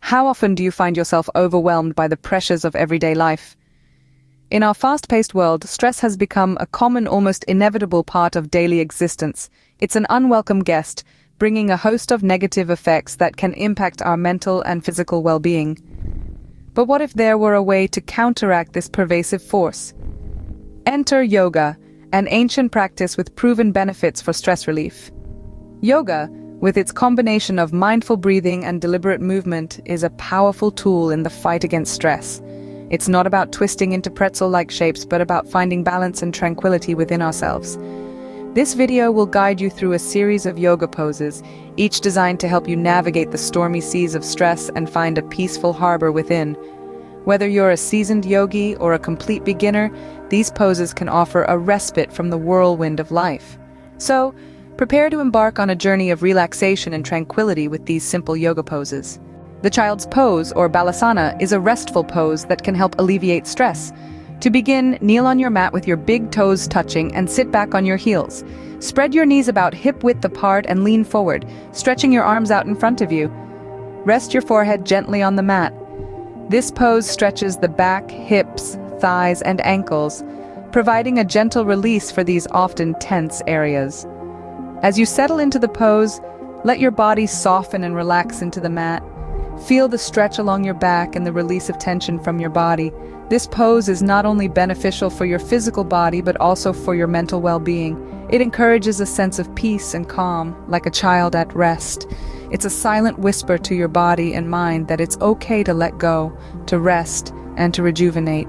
How often do you find yourself overwhelmed by the pressures of everyday life? In our fast-paced world, stress has become a common, almost inevitable part of daily existence. It's an unwelcome guest, bringing a host of negative effects that can impact our mental and physical well-being. But what if there were a way to counteract this pervasive force? Enter yoga, an ancient practice with proven benefits for stress relief. Yoga, with its combination of mindful breathing and deliberate movement, is a powerful tool in the fight against stress. It's not about twisting into pretzel-like shapes, but about finding balance and tranquility within ourselves. This video will guide you through a series of yoga poses, each designed to help you navigate the stormy seas of stress and find a peaceful harbor within. Whether you're a seasoned yogi or a complete beginner, these poses can offer a respite from the whirlwind of life. So, prepare to embark on a journey of relaxation and tranquility with these simple yoga poses. The child's pose, or balasana, is a restful pose that can help alleviate stress. To begin, kneel on your mat with your big toes touching and sit back on your heels. Spread your knees about hip-width apart and lean forward, stretching your arms out in front of you. Rest your forehead gently on the mat. This pose stretches the back, hips, thighs, and ankles, providing a gentle release for these often tense areas. As you settle into the pose, let your body soften and relax into the mat. Feel the stretch along your back and the release of tension from your body. This pose is not only beneficial for your physical body, but also for your mental well-being. It encourages a sense of peace and calm, like a child at rest. It's a silent whisper to your body and mind that it's okay to let go, to rest, and to rejuvenate.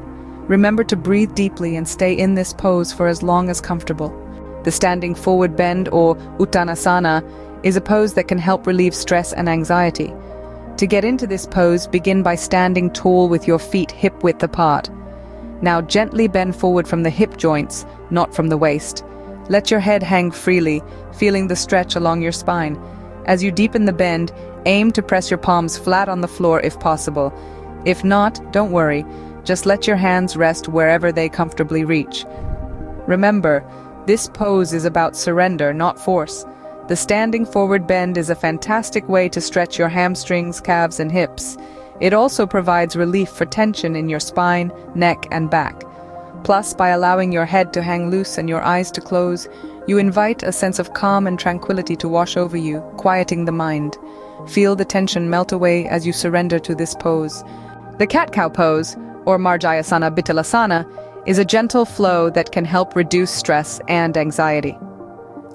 Remember to breathe deeply and stay in this pose for as long as comfortable. The standing forward bend, or Uttanasana, is a pose that can help relieve stress and anxiety. To get into this pose, begin by standing tall with your feet hip-width apart. Now gently bend forward from the hip joints, not from the waist. Let your head hang freely, feeling the stretch along your spine. As you deepen the bend, aim to press your palms flat on the floor if possible. If not, don't worry. Just let your hands rest wherever they comfortably reach. Remember, this pose is about surrender, not force. The standing forward bend is a fantastic way to stretch your hamstrings, calves, and hips. It also provides relief for tension in your spine, neck, and back. Plus, by allowing your head to hang loose and your eyes to close, you invite a sense of calm and tranquility to wash over you, quieting the mind. Feel the tension melt away as you surrender to this pose. The cat-cow pose, or Marjayasana Bittalasana, is a gentle flow that can help reduce stress and anxiety.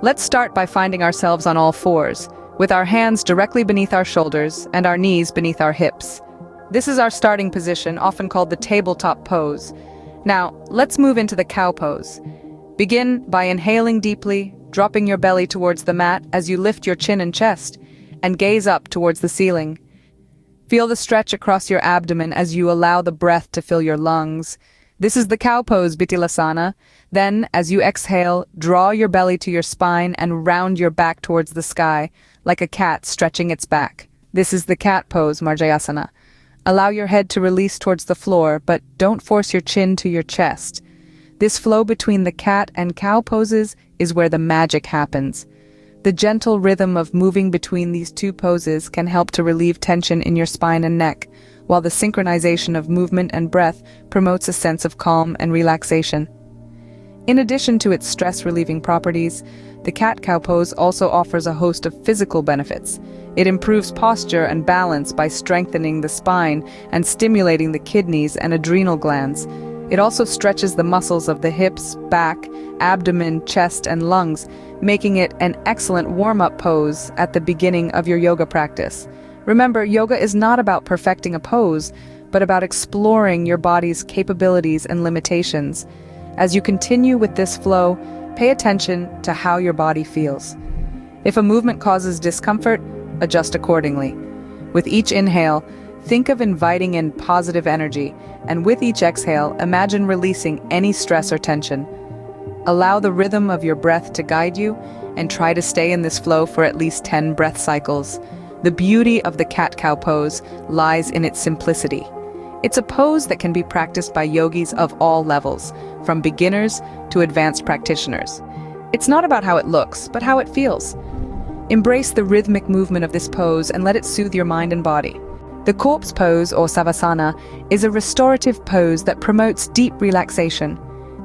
Let's start by finding ourselves on all fours, with our hands directly beneath our shoulders and our knees beneath our hips. This is our starting position, often called the tabletop pose. Now, let's move into the cow pose. Begin by inhaling deeply, dropping your belly towards the mat as you lift your chin and chest, and gaze up towards the ceiling. Feel the stretch across your abdomen as you allow the breath to fill your lungs. This is the cow pose, Bittilasana. Then, as you exhale, draw your belly to your spine and round your back towards the sky, like a cat stretching its back. This is the cat pose, Marjayasana. Allow your head to release towards the floor, but don't force your chin to your chest. This flow between the cat and cow poses is where the magic happens. The gentle rhythm of moving between these two poses can help to relieve tension in your spine and neck, while the synchronization of movement and breath promotes a sense of calm and relaxation. In addition to its stress-relieving properties, the cat-cow pose also offers a host of physical benefits. It improves posture and balance by strengthening the spine and stimulating the kidneys and adrenal glands. It also stretches the muscles of the hips, back, abdomen, chest, and lungs, making it an excellent warm-up pose at the beginning of your yoga practice. Remember, yoga is not about perfecting a pose, but about exploring your body's capabilities and limitations. As you continue with this flow, pay attention to how your body feels. If a movement causes discomfort, adjust accordingly. With each inhale, think of inviting in positive energy, and with each exhale, imagine releasing any stress or tension. Allow the rhythm of your breath to guide you, and try to stay in this flow for at least 10 breath cycles. The beauty of the cat-cow pose lies in its simplicity. It's a pose that can be practiced by yogis of all levels, from beginners to advanced practitioners. It's not about how it looks, but how it feels. Embrace the rhythmic movement of this pose and let it soothe your mind and body. The corpse pose, or Savasana, is a restorative pose that promotes deep relaxation.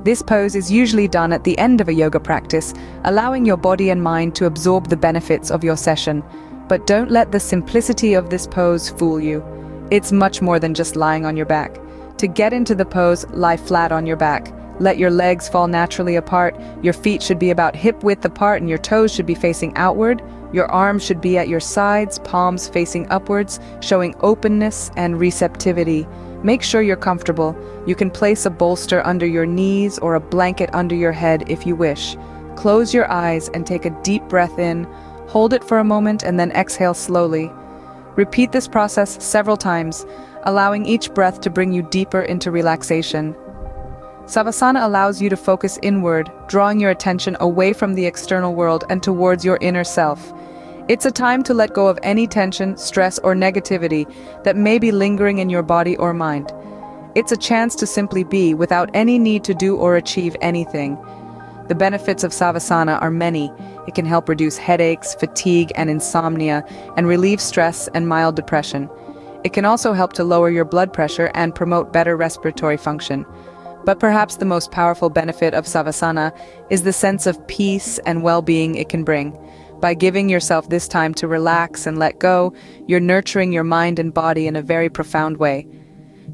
This pose is usually done at the end of a yoga practice, allowing your body and mind to absorb the benefits of your session. But don't let the simplicity of this pose fool you. It's much more than just lying on your back. To get into the pose, lie flat on your back. Let your legs fall naturally apart. Your feet should be about hip width apart and your toes should be facing outward. Your arms should be at your sides, palms facing upwards, showing openness and receptivity. Make sure you're comfortable. You can place a bolster under your knees or a blanket under your head if you wish. Close your eyes and take a deep breath in. Hold it for a moment and then exhale slowly. Repeat this process several times, allowing each breath to bring you deeper into relaxation. Savasana allows you to focus inward, drawing your attention away from the external world and towards your inner self. It's a time to let go of any tension, stress, or negativity that may be lingering in your body or mind. It's a chance to simply be without any need to do or achieve anything. The benefits of Savasana are many. It can help reduce headaches, fatigue, and insomnia, and relieve stress and mild depression. It can also help to lower your blood pressure and promote better respiratory function. But perhaps the most powerful benefit of Savasana is the sense of peace and well-being it can bring. By giving yourself this time to relax and let go, you're nurturing your mind and body in a very profound way.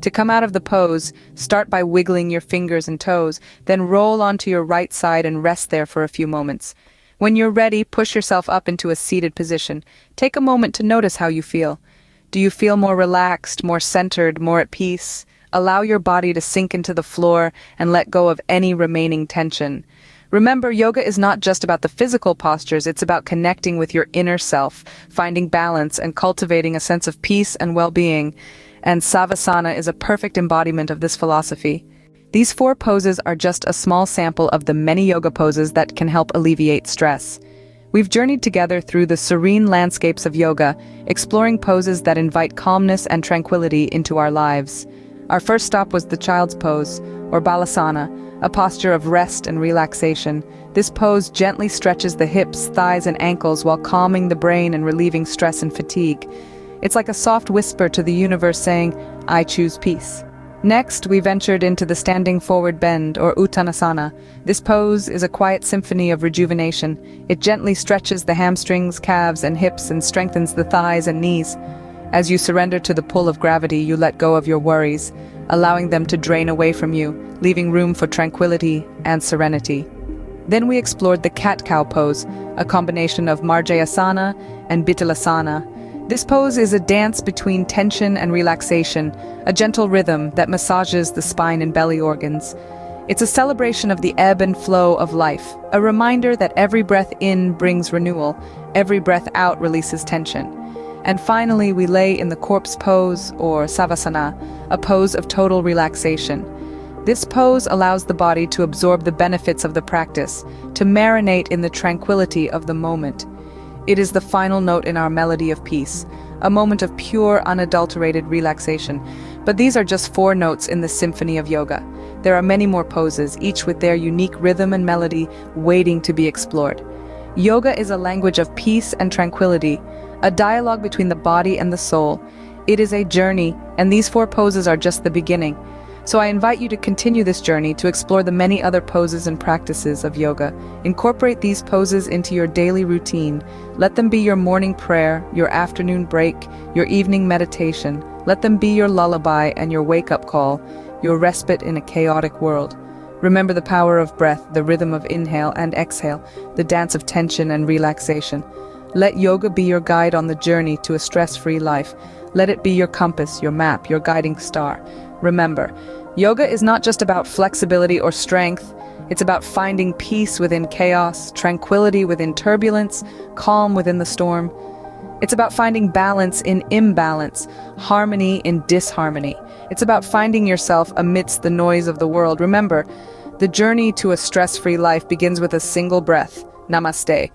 To come out of the pose, start by wiggling your fingers and toes, then roll onto your right side and rest there for a few moments. When you're ready, push yourself up into a seated position. Take a moment to notice how you feel. Do you feel more relaxed, more centered, more at peace? Allow your body to sink into the floor and let go of any remaining tension. Remember, yoga is not just about the physical postures, it's about connecting with your inner self, finding balance, and cultivating a sense of peace and well-being. And Savasana is a perfect embodiment of this philosophy. These 4 poses are just a small sample of the many yoga poses that can help alleviate stress. We've journeyed together through the serene landscapes of yoga, exploring poses that invite calmness and tranquility into our lives. Our first stop was the child's pose, or Balasana, a posture of rest and relaxation. This pose gently stretches the hips, thighs, and ankles while calming the brain and relieving stress and fatigue. It's like a soft whisper to the universe saying, "I choose peace." Next, we ventured into the standing forward bend, or Uttanasana. This pose is a quiet symphony of rejuvenation. It gently stretches the hamstrings, calves, and hips and strengthens the thighs and knees. As you surrender to the pull of gravity, you let go of your worries, allowing them to drain away from you, leaving room for tranquility and serenity. Then we explored the cat-cow pose, a combination of Marjayasana and Bitalasana. This pose is a dance between tension and relaxation, a gentle rhythm that massages the spine and belly organs. It's a celebration of the ebb and flow of life, a reminder that every breath in brings renewal, every breath out releases tension. And finally, we lay in the corpse pose, or Savasana, a pose of total relaxation. This pose allows the body to absorb the benefits of the practice, to marinate in the tranquility of the moment. It is the final note in our melody of peace, a moment of pure, unadulterated relaxation. But these are just 4 notes in the symphony of yoga. There are many more poses, each with their unique rhythm and melody, waiting to be explored. Yoga is a language of peace and tranquility, a dialogue between the body and the soul. It is a journey, and these 4 poses are just the beginning. So I invite you to continue this journey to explore the many other poses and practices of yoga. Incorporate these poses into your daily routine. Let them be your morning prayer, your afternoon break, your evening meditation. Let them be your lullaby and your wake-up call, your respite in a chaotic world. Remember the power of breath, the rhythm of inhale and exhale, the dance of tension and relaxation. Let yoga be your guide on the journey to a stress-free life. Let it be your compass, your map, your guiding star. Remember, yoga is not just about flexibility or strength. It's about finding peace within chaos, tranquility within turbulence, calm within the storm. It's about finding balance in imbalance, harmony in disharmony. It's about finding yourself amidst the noise of the world. Remember, the journey to a stress-free life begins with a single breath. Namaste.